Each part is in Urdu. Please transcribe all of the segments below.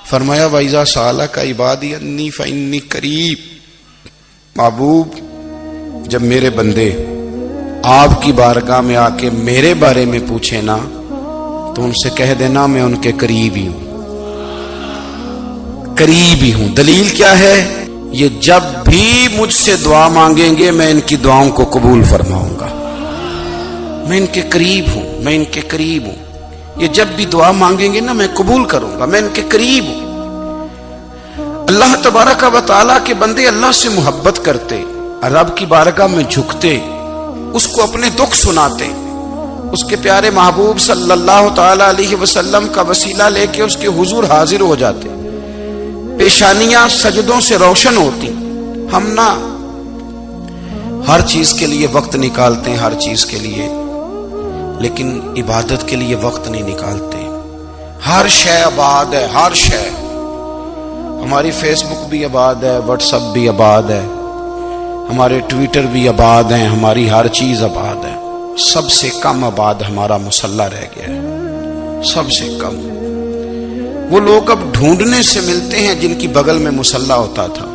فرمایا وَإِذَا سَأَلَكَ عِبَادِي أَنِّي فَإِنِّي قَرِيب، محبوب جب میرے بندے آپ کی بارگاہ میں آ کے میرے بارے میں پوچھے نا تو ان سے کہہ دینا میں ان کے قریب ہی ہوں، قریب ہی ہوں۔ دلیل کیا ہے؟ یہ جب بھی مجھ سے دعا مانگیں گے میں ان کی دعاؤں کو قبول فرماؤں گا، میں ان کے قریب ہوں، میں ان کے قریب ہوں۔ یہ جب بھی دعا مانگیں گے نا میں قبول کروں گا، میں ان کے قریب ہوں۔ اللہ تبارک و تعالیٰ کے بندے اللہ سے محبت کرتے، رب کی بارگاہ میں جھکتے، اس کو اپنے دکھ سناتے، اس کے پیارے محبوب صلی اللہ تعالی علیہ وسلم کا وسیلہ لے کے اس کے حضور حاضر ہو جاتے، پیشانیاں سجدوں سے روشن ہوتی۔ ہم نا ہر چیز کے لیے وقت نکالتے ہیں، ہر چیز کے لیے، لیکن عبادت کے لیے وقت نہیں نکالتے۔ ہر شے آباد ہے، ہر شے، ہماری فیس بک بھی آباد ہے، واٹس ایپ بھی آباد ہے، ہمارے ٹویٹر بھی آباد ہیں، ہماری ہر چیز آباد ہے۔ سب سے کم آباد ہمارا مصلی رہ گیا ہے، سب سے کم۔ وہ لوگ اب ڈھونڈنے سے ملتے ہیں جن کی بغل میں مصلی ہوتا تھا۔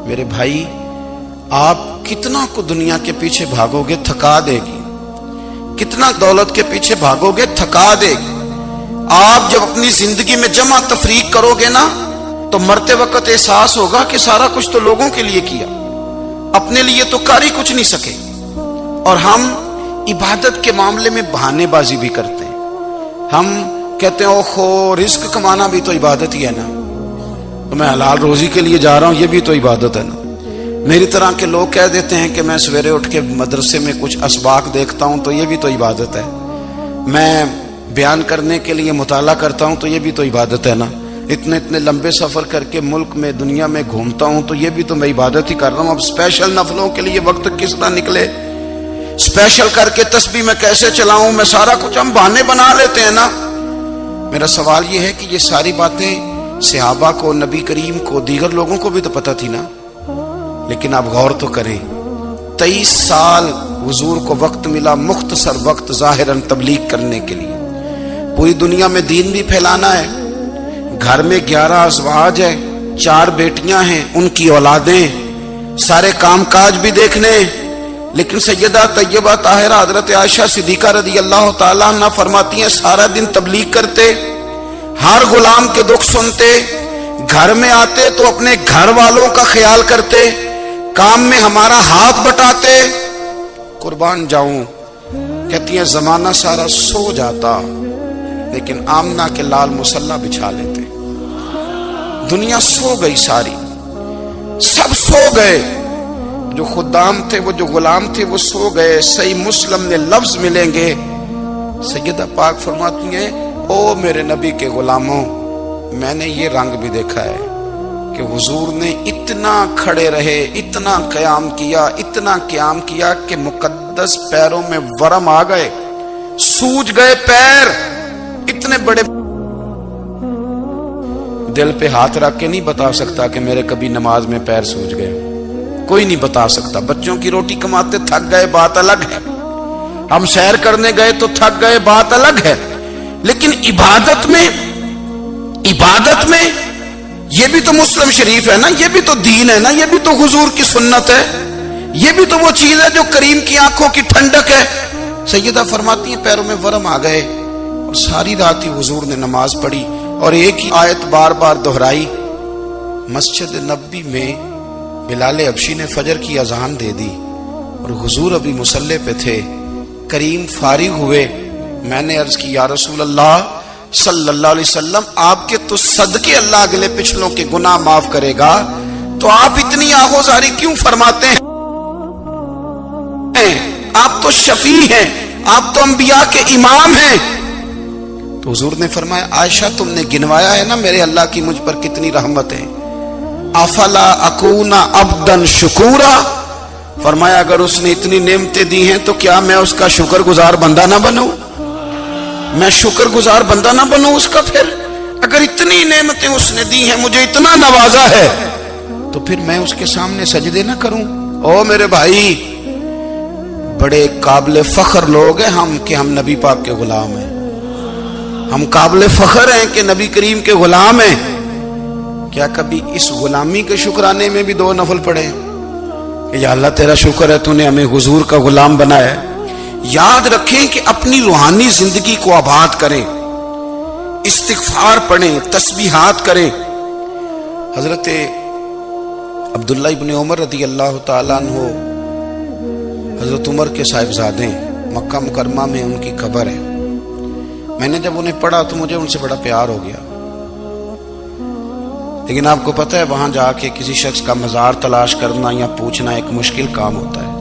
میرے بھائی آپ کتنا کو دنیا کے پیچھے بھاگو گے تھکا دے گی، کتنا دولت کے پیچھے بھاگو گے تھکا دے گی۔ آپ جب اپنی زندگی میں جمع تفریق کرو گے نا تو مرتے وقت احساس ہوگا کہ سارا کچھ تو لوگوں کے لیے کیا، اپنے لیے تو کر ہی کچھ نہیں سکے۔ اور ہم عبادت کے معاملے میں بہانے بازی بھی کرتے ہیں۔ ہم کہتے ہیں اوہو رزق کمانا بھی تو عبادت ہی ہے نا، تو میں حلال روزی کے لیے جا رہا ہوں، یہ بھی تو عبادت ہے نا۔ میری طرح کے لوگ کہہ دیتے ہیں کہ میں سویرے اٹھ کے مدرسے میں کچھ اسباق دیکھتا ہوں تو یہ بھی تو عبادت ہے، میں بیان کرنے کے لیے مطالعہ کرتا ہوں تو یہ بھی تو عبادت ہے نا، اتنے لمبے سفر کر کے ملک میں دنیا میں گھومتا ہوں تو یہ بھی تو میں عبادت ہی کر رہا ہوں۔ اب اسپیشل نفلوں کے لیے وقت کس طرح نکلے، اسپیشل کر کے تسبیح میں کیسے چلاؤں، میں سارا کچھ ہم بہانے بنا لیتے ہیں نا۔ میرا سوال یہ ہے کہ یہ ساری باتیں صحابہ کو، نبی کریم کو، دیگر لوگوں کو بھی تو پتہ تھی نا، لیکن آپ غور تو کریں 23 سال حضور کو وقت ملا، مختصر وقت ظاہراً تبلیغ کرنے کے لیے، پوری دنیا میں دین بھی پھیلانا ہے۔ گھر میں 11 ازواج ہے، 4 بیٹیاں ہیں، ان کی اولادیں، سارے کام کاج بھی دیکھنے، لیکن سیدہ طیبہ طاہرہ حضرت عائشہ صدیقہ رضی اللہ تعالیٰ عنہ فرماتی ہیں سارا دن تبلیغ کرتے، ہر غلام کے دکھ سنتے، گھر میں آتے تو اپنے گھر والوں کا خیال کرتے، کام میں ہمارا ہاتھ بٹاتے۔ قربان جاؤں، کہتی ہیں زمانہ سارا سو جاتا لیکن آمنہ کے لال مصلی بچھا لیتے۔ دنیا سو گئی، ساری سب سو گئے، جو خدام تھے، وہ جو غلام تھے وہ سو گئے۔ صحیح مسلم میں لفظ ملیں گے، سیدہ پاک فرماتی ہیں او میرے نبی کے غلاموں، میں نے یہ رنگ بھی دیکھا ہے کہ حضور نے اتنا کھڑے رہے، اتنا قیام کیا، اتنا قیام کیا کہ مقدس پیروں میں ورم آ گئے، سوج گئے پیر، اتنے بڑے۔ دل پہ ہاتھ رکھ کے نہیں بتا سکتا کہ میرے کبھی نماز میں پیر سوج گئے، کوئی نہیں بتا سکتا۔ بچوں کی روٹی کماتے تھک گئے بات الگ ہے، ہم سیر کرنے گئے تو تھک گئے بات الگ ہے، لیکن عبادت میں یہ بھی تو مسلم شریف ہے نا، یہ بھی تو دین ہے نا، یہ بھی تو حضور کی سنت ہے، یہ بھی تو وہ چیز ہے جو کریم کی آنکھوں کی ٹھنڈک ہے۔ سیدہ فرماتی ہیں پیروں میں ورم آ گئے، اور ساری رات ہی حضور نے نماز پڑھی اور ایک ہی آیت بار بار دہرائی۔ مسجد نبوی میں بلال حبشی نے فجر کی اذان دے دی اور حضور ابھی مصلی پہ تھے، کریم فارغ ہوئے، میں نے عرض کی یا رسول اللہ صلی اللہ علیہ وسلم آپ کے تو صدقے اللہ اگلے پچھلوں کے گناہ معاف کرے گا، تو آپ اتنی آہوزاری کیوں فرماتے ہیں؟ آپ تو شفیع ہیں، آپ تو انبیاء کے امام ہیں۔ تو حضور نے فرمایا عائشہ تم نے گنوایا ہے نا میرے اللہ کی مجھ پر کتنی رحمت ہے، افلا اکون عبدا شکورا، فرمایا اگر اس نے اتنی نعمتیں دی ہیں تو کیا میں اس کا شکر گزار بندہ نہ بنوں، میں شکر گزار بندہ نہ بنوں اس کا؟ پھر اگر اتنی نعمتیں اس نے دی ہیں، مجھے اتنا نوازا ہے، تو پھر میں اس کے سامنے سجدے نہ کروں؟ او میرے بھائی، بڑے قابل فخر لوگ ہیں ہم کہ ہم نبی پاک کے غلام ہیں، ہم قابل فخر ہیں کہ نبی کریم کے غلام ہیں، کیا کبھی اس غلامی کے شکرانے میں بھی 2 نفل پڑھے کہ یا اللہ تیرا شکر ہے تو نے ہمیں حضور کا غلام بنایا ہے؟ یاد رکھیں کہ اپنی روحانی زندگی کو آباد کریں، استغفار پڑھیں، تسبیحات کریں۔ حضرت عبداللہ ابن عمر رضی اللہ تعالیٰ عنہ حضرت عمر کے صاحبزادے، مکہ مکرمہ میں ان کی قبر ہے۔ میں نے جب انہیں پڑھا تو مجھے ان سے بڑا پیار ہو گیا، لیکن آپ کو پتہ ہے وہاں جا کے کسی شخص کا مزار تلاش کرنا یا پوچھنا ایک مشکل کام ہوتا ہے۔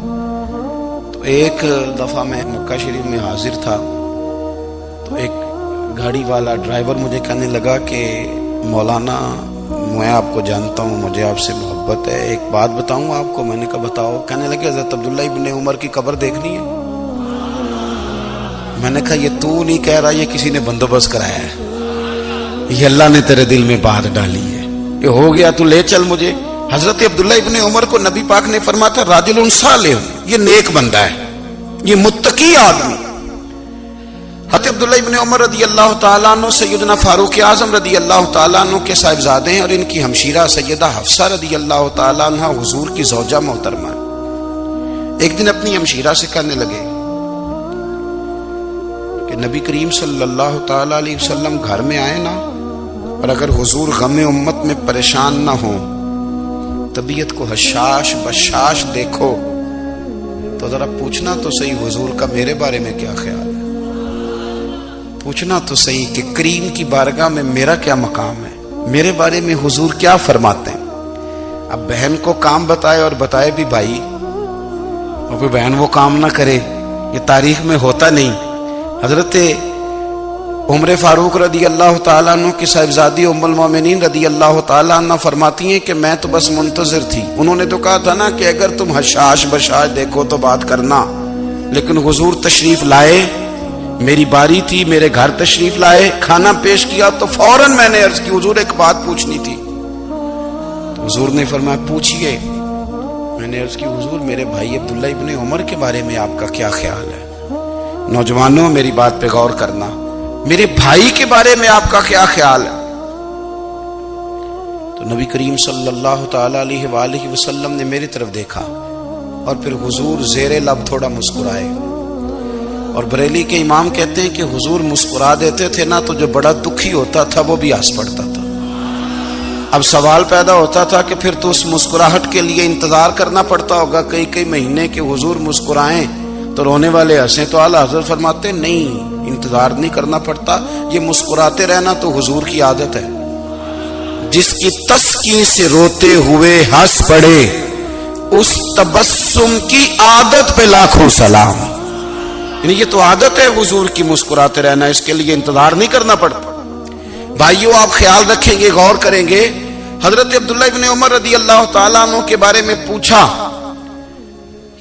تو ایک دفعہ میں مکہ شریف میں حاضر تھا تو ایک گاڑی والا ڈرائیور مجھے کہنے لگا کہ مولانا میں آپ کو جانتا ہوں، مجھے آپ سے محبت ہے، ایک بات بتاؤں آپ کو؟ میں نے کہا بتاؤ۔ کہنے لگے حضرت عبداللہ ابن عمر کی قبر دیکھنی ہے۔ میں نے کہا یہ تو نہیں کہہ رہا، یہ کسی نے بندوبست کرایا ہے، یہ اللہ نے تیرے دل میں بات ڈالی ہے، یہ ہو گیا تو لے چل مجھے۔ حضرت عبداللہ ابن عمر کو نبی پاک نے فرمایا تھا راجل صالح، یہ نیک بندہ ہے، یہ متقی آدمی۔ حضرت عبداللہ ابن عمر رضی اللہ تعالیٰ عنہ سیدنا فاروق اعظم رضی اللہ تعالیٰ عنہ کے صاحبزادے ہیں، اور ان کی ہمشیرہ سیدہ حفصہ رضی اللہ تعالیٰ عنہ حضور کی زوجہ محترمہ۔ ایک دن اپنی ہمشیرہ سے کہنے لگے کہ نبی کریم صلی اللہ تعالیٰ علیہ وسلم گھر میں آئے نا، اور اگر حضور غم امت میں پریشان نہ ہوں، طبیعت کو حشاش بشاش دیکھو تو ذرا پوچھنا تو صحیح حضور کا میرے بارے میں کیا خیال ہے، پوچھنا تو صحیح کہ کریم کی بارگاہ میں میرا کیا مقام ہے، میرے بارے میں حضور کیا فرماتے ہیں۔ اب بہن کو کام بتائے اور بتائے بھی بھائی، اور کوئی بہن وہ کام نہ کرے، یہ تاریخ میں ہوتا نہیں۔ حضرت عمر فاروق رضی اللہ تعالیٰ عنہ کی صاحبزادی ام المومنین رضی اللہ تعالیٰ عنہ فرماتی ہیں کہ میں تو بس منتظر تھی۔ انہوں نے تو کہا تھا نا کہ اگر تم حشاش بشاش دیکھو تو بات کرنا، لیکن حضور تشریف لائے، میری باری تھی، میرے گھر تشریف لائے، کھانا پیش کیا تو فوراً میں نے عرض کی حضور ایک بات پوچھنی تھی۔ تو حضور نے فرمایا پوچھئے۔ میں نے عرض کی حضور میرے بھائی عبداللہ ابن عمر کے بارے میں آپ کا کیا خیال ہے؟ نوجوانوں میری بات پہ غور کرنا، میرے بھائی کے بارے میں آپ کا کیا خیال ہے؟ تو نبی کریم صلی اللہ تعالیٰ علیہ وآلہ وسلم نے میری طرف دیکھا اور پھر حضور زیر لب تھوڑا مسکرائے، اور بریلی کے امام کہتے ہیں کہ حضور مسکرا دیتے تھے نا تو جو بڑا دکھی ہوتا تھا وہ بھی ہنس پڑتا تھا۔ اب سوال پیدا ہوتا تھا کہ پھر تو اس مسکراہٹ کے لیے انتظار کرنا پڑتا ہوگا کئی مہینے کہ حضور مسکرائیں تو رونے والے ہنسیں، تو اعلیٰ حضرت فرماتے نہیں، انتظار نہیں کرنا پڑتا، یہ مسکراتے رہنا تو حضور کی عادت ہے۔ جس کی تسکین سے روتے ہوئے ہنس پڑے اس تبسم کی عادت پہ لاکھوں سلام۔ یعنی یہ تو عادت ہے حضور کی مسکراتے رہنا، اس کے لیے انتظار نہیں کرنا پڑتا۔ بھائیو آپ خیال رکھیں گے، غور کریں گے، حضرت عبداللہ ابن عمر رضی اللہ تعالیٰ عنہ کے بارے میں پوچھا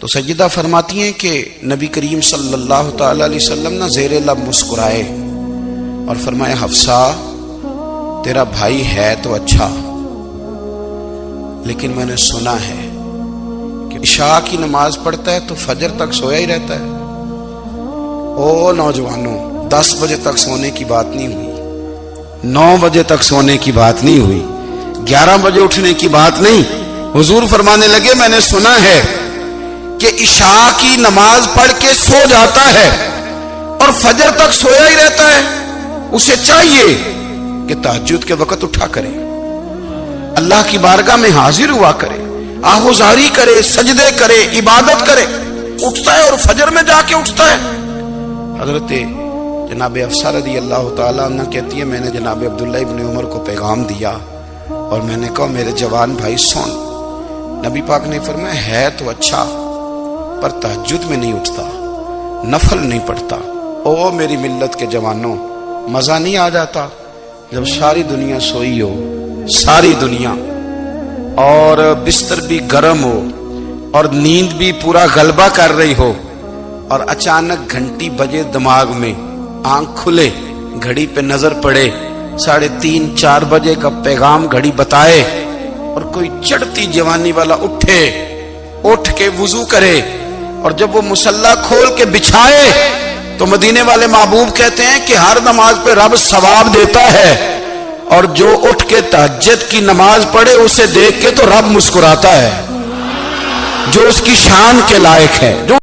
تو سیدہ فرماتی ہیں کہ نبی کریم صلی اللہ تعالیٰ علیہ وسلم نہ زیر لب مسکرائے اور فرمایا حفصہ تیرا بھائی ہے تو اچھا، لیکن میں نے سنا ہے کہ عشاء کی نماز پڑھتا ہے تو فجر تک سویا ہی رہتا ہے۔ او نوجوانوں، 10 بجے تک سونے کی بات نہیں ہوئی، 9 بجے تک سونے کی بات نہیں ہوئی، 11 بجے اٹھنے کی بات نہیں۔ حضور فرمانے لگے میں نے سنا ہے کہ عشاء کی نماز پڑھ کے سو جاتا ہے اور فجر تک سویا ہی رہتا ہے، اسے چاہیے کہ تہجد کے وقت اٹھا کرے، اللہ کی بارگاہ میں حاضر ہوا کرے، آہوزاری کرے، سجدے کرے، عبادت کرے، اٹھتا ہے اور فجر میں جا کے اٹھتا ہے۔ حضرت جناب حفصہ رضی اللہ تعالیٰ عنہ کہتی ہے میں نے جناب عبداللہ ابن عمر کو پیغام دیا اور میں نے کہا میرے جوان بھائی سن، نبی پاک نے فرمایا ہے تو اچھا پر تہجد میں نہیں اٹھتا، نفل نہیں پڑھتا۔ او میری ملت کے جوانوں، مزہ نہیں آ جاتا جب ساری دنیا سوئی ہو، ساری دنیا، اور بستر بھی گرم ہو اور نیند بھی پورا غلبہ کر رہی ہو، اور اچانک گھنٹی بجے دماغ میں، آنکھ کھلے، گھڑی پہ نظر پڑے، 3:30 4 بجے کا پیغام گھڑی بتائے، اور کوئی چڑھتی جوانی والا اٹھ کے وضو کرے، اور جب وہ مصلی کھول کے بچھائے تو مدینے والے محبوب کہتے ہیں کہ ہر نماز پہ رب ثواب دیتا ہے، اور جو اٹھ کے تہجد کی نماز پڑھے اسے دیکھ کے تو رب مسکراتا ہے، جو اس کی شان کے لائق ہے۔